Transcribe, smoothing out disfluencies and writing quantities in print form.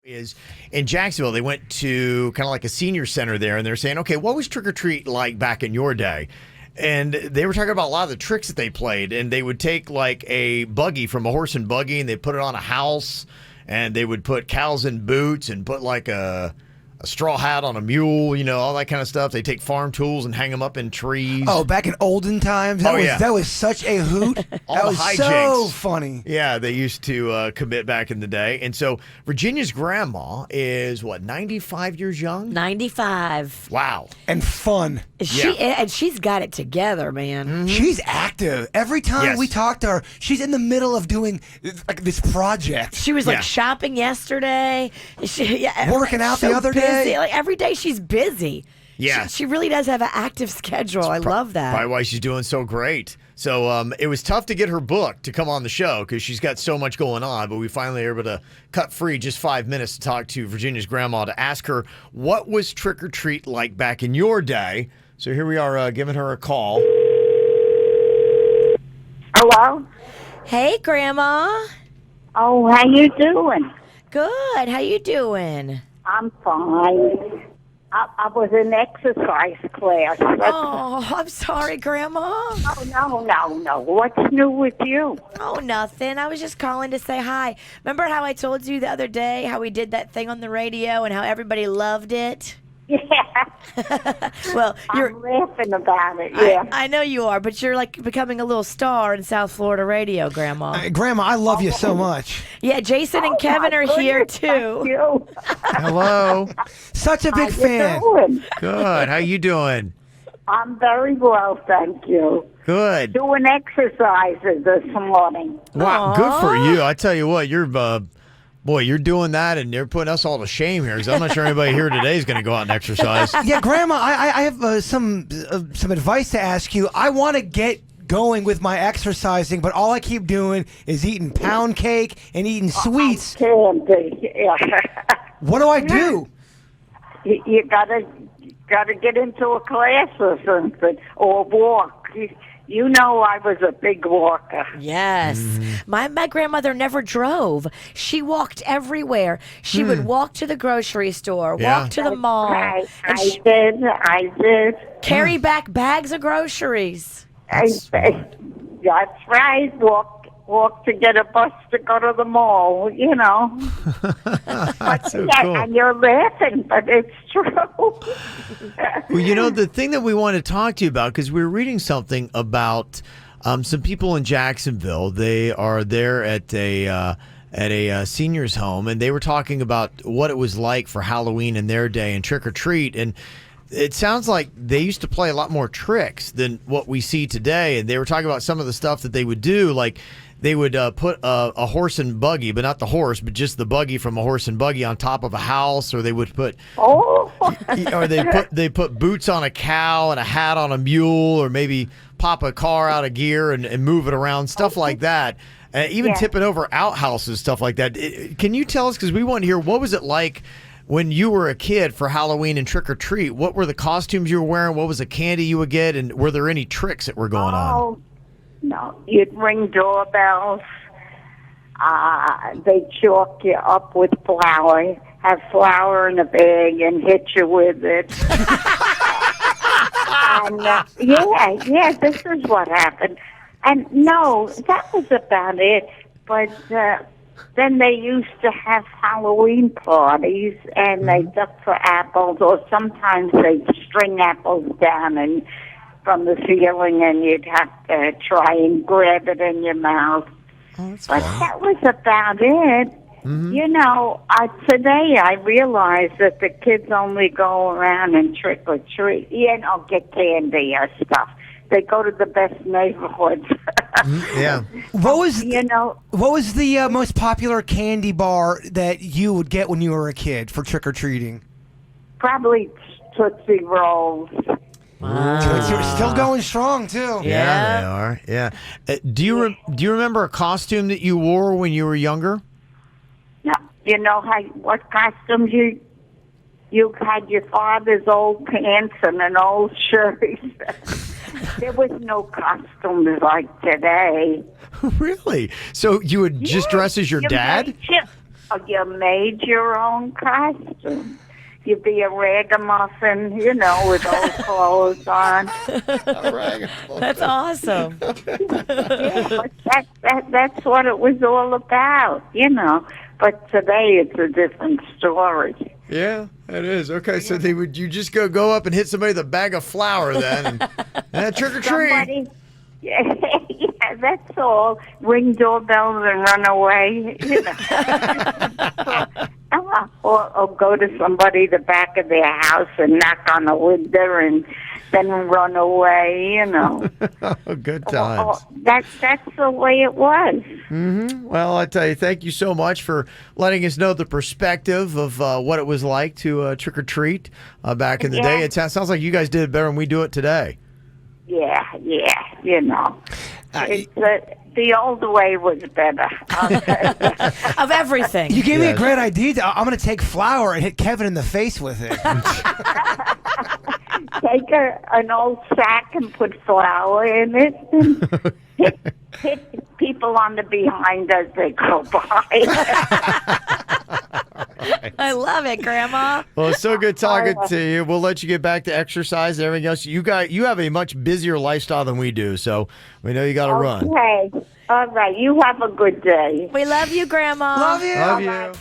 Is in Jacksonville. They went to kind of like a senior center there, and they're saying, okay, what was trick or treat like back in your day? And they were talking about a lot of the tricks that they played, and they would take like a buggy from a horse and buggy, and they put it on a house, and they would put cows in boots and put like a straw hat on a mule, all that kind of stuff. They take farm tools and hang them up in trees. Oh, back in olden times, that was such a hoot. All that the was hijinks. so funny. Yeah, they used to commit back in the day. And so Virginia's grandma is, 95 years young? 95. Wow. And fun. And she's got it together, man. Mm-hmm. She's active. Every time we talk to her, she's in the middle of doing like this project. She was like shopping yesterday. Working out the other day. Like every day she's busy. Yeah. She really does have an active schedule. I love that. Probably why she's doing so great. So it was tough to get her book to come on the show because she's got so much going on, but we finally were able to cut free just 5 minutes to talk to Virginia's grandma to ask her what was trick or treat like back in your day. So here we are giving her a call. Hello? Hey, Grandma. Oh, how you doing? Good. How you doing? I'm fine. I was in exercise class. Oh, I'm sorry, Grandma. Oh, no. What's new with you? Oh, nothing. I was just calling to say hi. Remember how I told you the other day how we did that thing on the radio and how everybody loved it? Yeah. Well, I'm laughing about it, yeah. I know you are, but you're like becoming a little star in South Florida radio, Grandma. Grandma, I love you so much. Yeah, Jason and Kevin are here, too. Thank you. Hello. Such a big How you fan. doing? Good. How you doing? I'm very well, thank you. Good. Doing exercises this morning. Wow. Good for you. I tell you what, you're doing that, and you're putting us all to shame here because I'm not sure anybody here today is going to go out and exercise. Yeah, Grandma, I have some advice to ask you. I want to get going with my exercising, but all I keep doing is eating pound cake and eating sweets. Candy, yeah. What do I do? You gotta get into a class or something, or walk. You know I was a big walker. Yes. My grandmother never drove. She walked everywhere. She would walk to the grocery store, walk to the mall. I and did. carry back bags of groceries. That's right. Walk to get a bus to go to the mall, That's so cool. And you're laughing, but it's true. Well, the thing that we want to talk to you about, because we were reading something about some people in Jacksonville. They are there at a senior's home, and they were talking about what it was like for Halloween in their day and trick or treat. And it sounds like they used to play a lot more tricks than what we see today. And they were talking about some of the stuff that they would do, like they would put a horse and buggy, but not the horse, but just the buggy from a horse and buggy on top of a house, or they would put, or they put boots on a cow and a hat on a mule, or maybe pop a car out of gear and move it around, stuff like that. Even tipping over outhouses, stuff like that. Can you tell us, because we want to hear, what was it like when you were a kid for Halloween and trick or treat? What were the costumes you were wearing? What was the candy you would get? And were there any tricks that were going on? No, you'd ring doorbells. They'd chalk you up with flour, have flour in a bag and hit you with it. And this is what happened. And no, that was about it. But then they used to have Halloween parties, and they'd look for apples, or sometimes they'd string apples down and from the ceiling, and you'd have to try and grab it in your mouth. Oh, that's but fun. that was about it. Today I realize that the kids only go around and trick or treat, get candy or stuff. They go to the best neighborhoods. Yeah. What was the most popular candy bar that you would get when you were a kid for trick or treating? Probably Tootsie Rolls. You're still going strong too. Yeah, they are. Yeah. Do you remember a costume that you wore when you were younger? No, what costume you had? Your father's old pants and an old shirt. There was no costumes like today. Really? So you would just dress as your dad? You made your own costume. You'd be a ragamuffin, with old clothes on. That's awesome. Yeah, but that's what it was all about, But today it's a different story. Yeah, it is. Okay, so you just go up and hit somebody with a bag of flour then, and trick or treat. Somebody, yeah, that's all. Ring doorbells and run away, or go to somebody the back of their house and knock on the window and then run away, Good times. That's the way it was. Well, I tell you, thank you so much for letting us know the perspective of what it was like to trick or treat back in the day. It sounds like you guys did it better than we do it today. Yeah, it's, the old way was better. Of everything. You gave me a great idea. I'm going to take flour and hit Kevin in the face with it. Take an old sack and put flour in it and hit people on the behind as they go by. I love it, Grandma. Well, it's so good talking to you. We'll let you get back to exercise and everything else. You have a much busier lifestyle than we do, so we know you got to run. Okay. All right. You have a good day. We love you, Grandma. Love you. Love you.